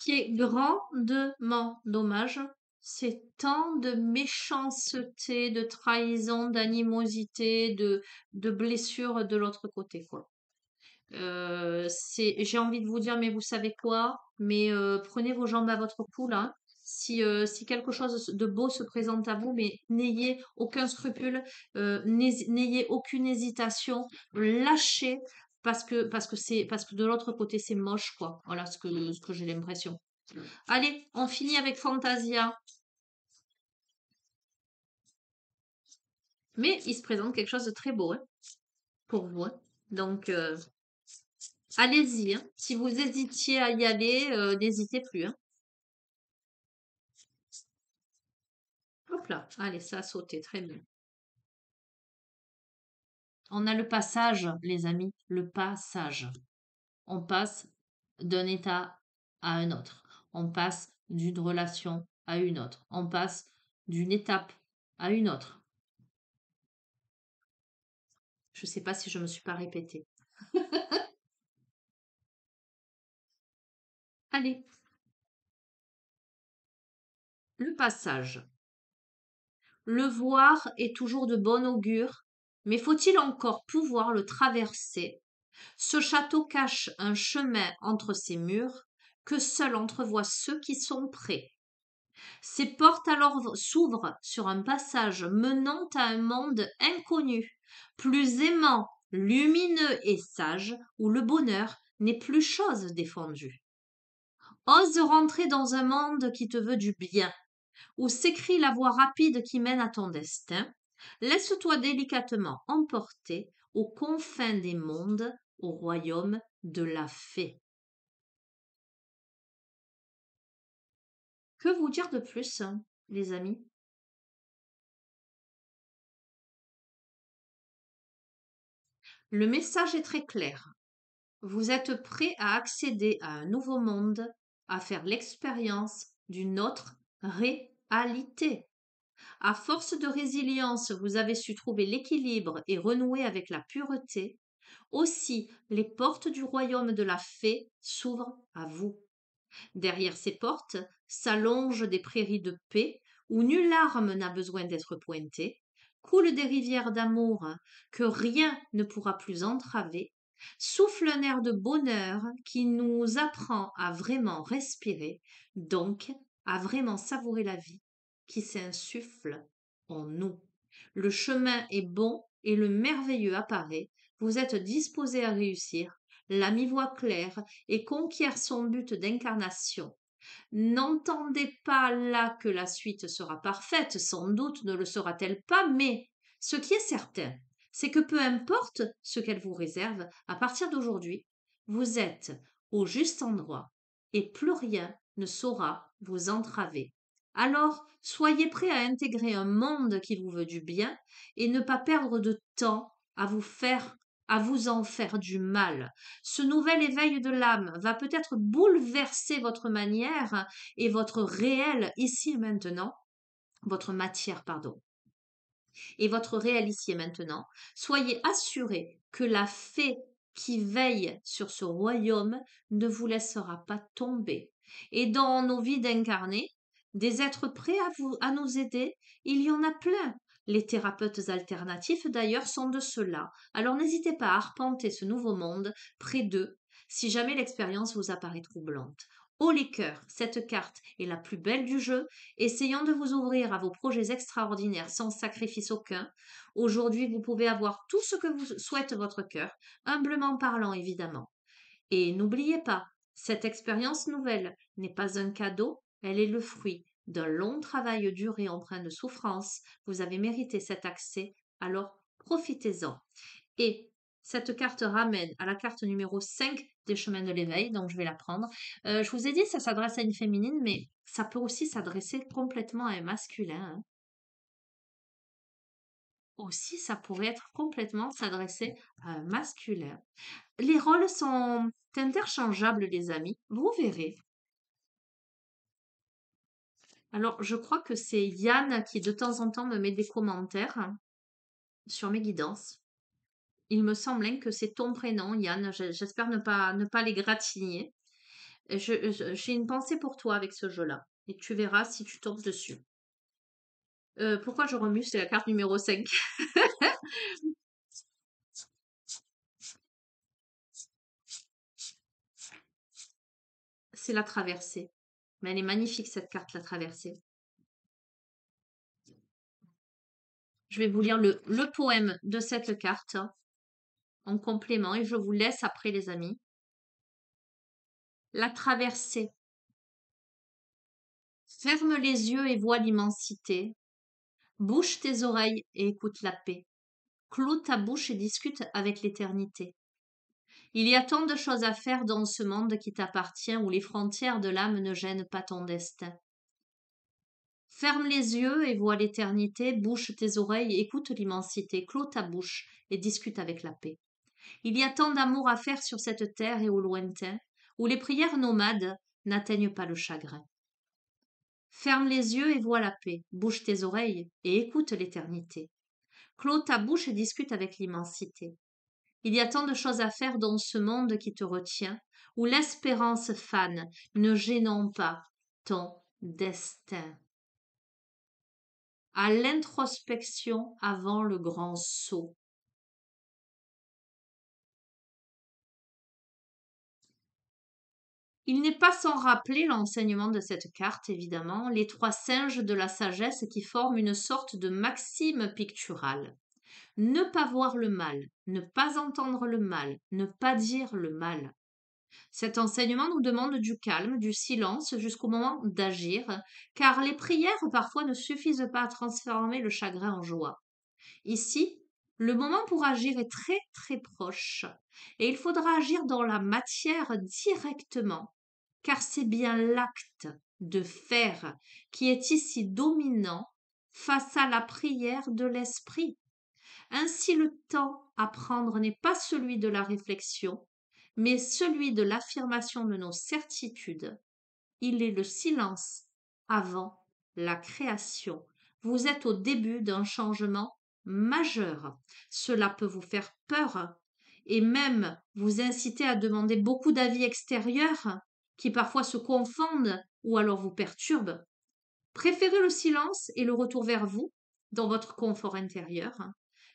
qui est grandement dommage, c'est tant de méchanceté, de trahison, d'animosité, de blessures de l'autre côté, quoi. J'ai envie de vous dire, mais vous savez quoi? Mais prenez vos jambes à votre cou, là. si quelque chose de beau se présente à vous, mais n'ayez aucun scrupule, n'ayez aucune hésitation, lâchez parce que de l'autre côté c'est moche quoi. Voilà ce que j'ai l'impression. Allez, on finit avec Fantasia. Mais il se présente quelque chose de très beau hein, pour vous, hein. Donc allez-y, hein. Si vous hésitiez à y aller, n'hésitez plus, hein. Hop là, allez, ça a sauté, très bien. On a le passage, les amis, le passage. On passe d'un état à un autre. On passe d'une relation à une autre. On passe d'une étape à une autre. Je ne sais pas si je me suis pas répétée. Allez, le passage. Le voir est toujours de bon augure, mais faut-il encore pouvoir le traverser? Ce château cache un chemin entre ses murs que seuls entrevoient ceux qui sont prêts. Ces portes alors s'ouvrent sur un passage menant à un monde inconnu, plus aimant, lumineux et sage, où le bonheur n'est plus chose défendue. Ose rentrer dans un monde qui te veut du bien, où s'écrie la voie rapide qui mène à ton destin. Laisse-toi délicatement emporter aux confins des mondes, au royaume de la fée. Que vous dire de plus, hein, les amis? Le message est très clair. Vous êtes prêt à accéder à un nouveau monde, à faire l'expérience d'une autre réalité. À force de résilience, vous avez su trouver l'équilibre et renouer avec la pureté. Aussi, les portes du royaume de la fée s'ouvrent à vous. Derrière ces portes s'allongent des prairies de paix où nulle arme n'a besoin d'être pointée, coulent des rivières d'amour que rien ne pourra plus entraver, souffle un air de bonheur qui nous apprend à vraiment respirer, donc à vraiment savourer la vie qui s'insuffle en nous. Le chemin est bon et le merveilleux apparaît. Vous êtes disposé à réussir. L'ami voit clair et conquiert son but d'incarnation. N'entendez pas là que la suite sera parfaite, sans doute ne le sera-t-elle pas, mais ce qui est certain, c'est que peu importe ce qu'elle vous réserve, à partir d'aujourd'hui, vous êtes au juste endroit et plus rien ne saura vous entraver. Alors, soyez prêts à intégrer un monde qui vous veut du bien et ne pas perdre de temps à vous en faire du mal. Ce nouvel éveil de l'âme va peut-être bouleverser votre manière et votre réel ici et maintenant, votre matière, pardon, et votre réel ici et maintenant. Soyez assurés que la fée qui veille sur ce royaume ne vous laissera pas tomber. Et dans nos vies d'incarnés, des êtres prêts à nous aider, il y en a plein. Les thérapeutes alternatifs, d'ailleurs, sont de ceux-là. Alors n'hésitez pas à arpenter ce nouveau monde près d'eux, si jamais l'expérience vous apparaît troublante. Haut les cœurs, cette carte est la plus belle du jeu. Essayant de vous ouvrir à vos projets extraordinaires sans sacrifice aucun. Aujourd'hui, vous pouvez avoir tout ce que vous souhaite votre cœur, humblement parlant évidemment. Et n'oubliez pas, cette expérience nouvelle n'est pas un cadeau, elle est le fruit d'un long travail dur et empreint de souffrance. Vous avez mérité cet accès, alors profitez-en. Et cette carte ramène à la carte numéro 5 des chemins de l'éveil, donc je vais la prendre. Je vous ai dit, ça s'adresse à une féminine, mais ça peut aussi s'adresser complètement à un masculin, hein. Aussi, ça pourrait être complètement s'adresser à un masculin. Les rôles sont interchangeables, les amis. Vous verrez. Alors, je crois que c'est Yann qui de temps en temps me met des commentaires hein, sur mes guidances. Il me semble hein, que c'est ton prénom, Yann. J'espère ne pas les gratigner. J'ai une pensée pour toi avec ce jeu-là. Et tu verras si tu tombes dessus. Pourquoi je remue? C'est la carte numéro 5. C'est la traversée. Mais elle est magnifique, cette carte, la traversée. Je vais vous lire le poème de cette carte en complément et je vous laisse après, les amis. La traversée. Ferme les yeux et vois l'immensité. Bouche tes oreilles et écoute la paix. Clôt ta bouche et discute avec l'éternité. Il y a tant de choses à faire dans ce monde qui t'appartient où les frontières de l'âme ne gênent pas ton destin. Ferme les yeux et vois l'éternité, bouche tes oreilles et écoute l'immensité, clôt ta bouche et discute avec la paix. Il y a tant d'amour à faire sur cette terre et au lointain, où les prières nomades n'atteignent pas le chagrin. Ferme les yeux et vois la paix, bouge tes oreilles et écoute l'éternité. Clôt ta bouche et discute avec l'immensité. Il y a tant de choses à faire dans ce monde qui te retient, où l'espérance fane, ne gênant pas ton destin. À l'introspection avant le grand saut. Il n'est pas sans rappeler l'enseignement de cette carte, évidemment, les trois singes de la sagesse qui forment une sorte de maxime picturale. Ne pas voir le mal, ne pas entendre le mal, ne pas dire le mal. Cet enseignement nous demande du calme, du silence jusqu'au moment d'agir, car les prières parfois ne suffisent pas à transformer le chagrin en joie. Ici, le moment pour agir est très très proche, et il faudra agir dans la matière directement, car c'est bien l'acte de faire qui est ici dominant face à la prière de l'esprit. Ainsi le temps à prendre n'est pas celui de la réflexion, mais celui de l'affirmation de nos certitudes. Il est le silence avant la création. Vous êtes au début d'un changement majeur. Cela peut vous faire peur et même vous inciter à demander beaucoup d'avis extérieurs qui parfois se confondent ou alors vous perturbent. Préférez le silence et le retour vers vous, dans votre confort intérieur,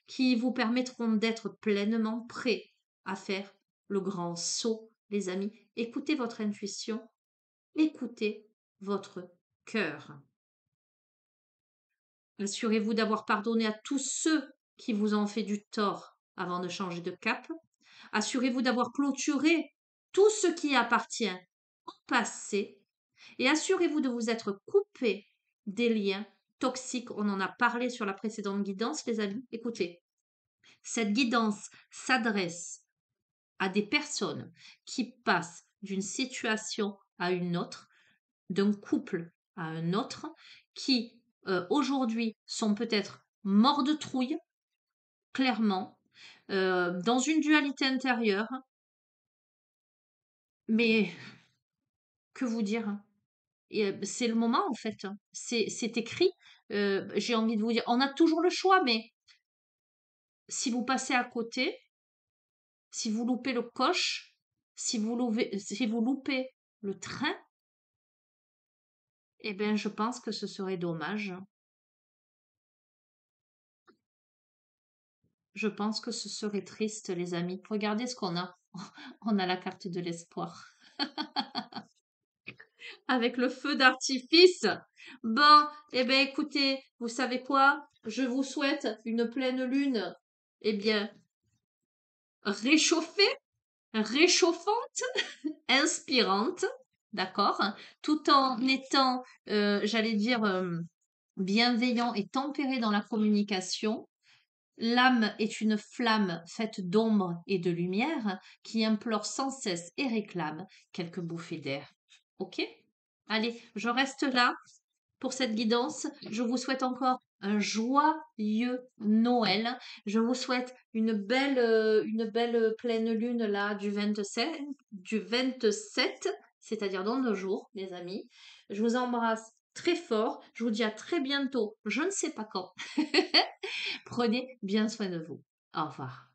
qui vous permettront d'être pleinement prêts à faire le grand saut, les amis. Écoutez votre intuition, écoutez votre cœur. Assurez-vous d'avoir pardonné à tous ceux qui vous ont fait du tort avant de changer de cap. Assurez-vous d'avoir clôturé tout ce qui appartient au passé et assurez-vous de vous être coupé des liens toxiques. On en a parlé sur la précédente guidance, les amis. Écoutez, cette guidance s'adresse à des personnes qui passent d'une situation à une autre, d'un couple à un autre, qui aujourd'hui sont peut-être morts de trouille, clairement, dans une dualité intérieure. Mais que vous dire? Et c'est le moment en fait, hein. C'est écrit. J'ai envie de vous dire, on a toujours le choix, mais si vous passez à côté, si vous loupez le coche, si vous loupez le train, eh bien, je pense que ce serait dommage. Je pense que ce serait triste, les amis. Regardez ce qu'on a. On a la carte de l'espoir. Avec le feu d'artifice. Bon, eh bien, écoutez, vous savez quoi? Je vous souhaite une pleine lune, eh bien, réchauffée, réchauffante, inspirante, d'accord? Tout en étant, j'allais dire, bienveillant et tempéré dans la communication. L'âme est une flamme faite d'ombre et de lumière qui implore sans cesse et réclame quelques bouffées d'air. Ok? Allez, je reste là pour cette guidance. Je vous souhaite encore un joyeux Noël. Je vous souhaite une belle pleine lune là du 27, c'est-à-dire dans 2 jours, les amis. Je vous embrasse très fort. Je vous dis à très bientôt. Je ne sais pas quand. Prenez bien soin de vous. Au revoir.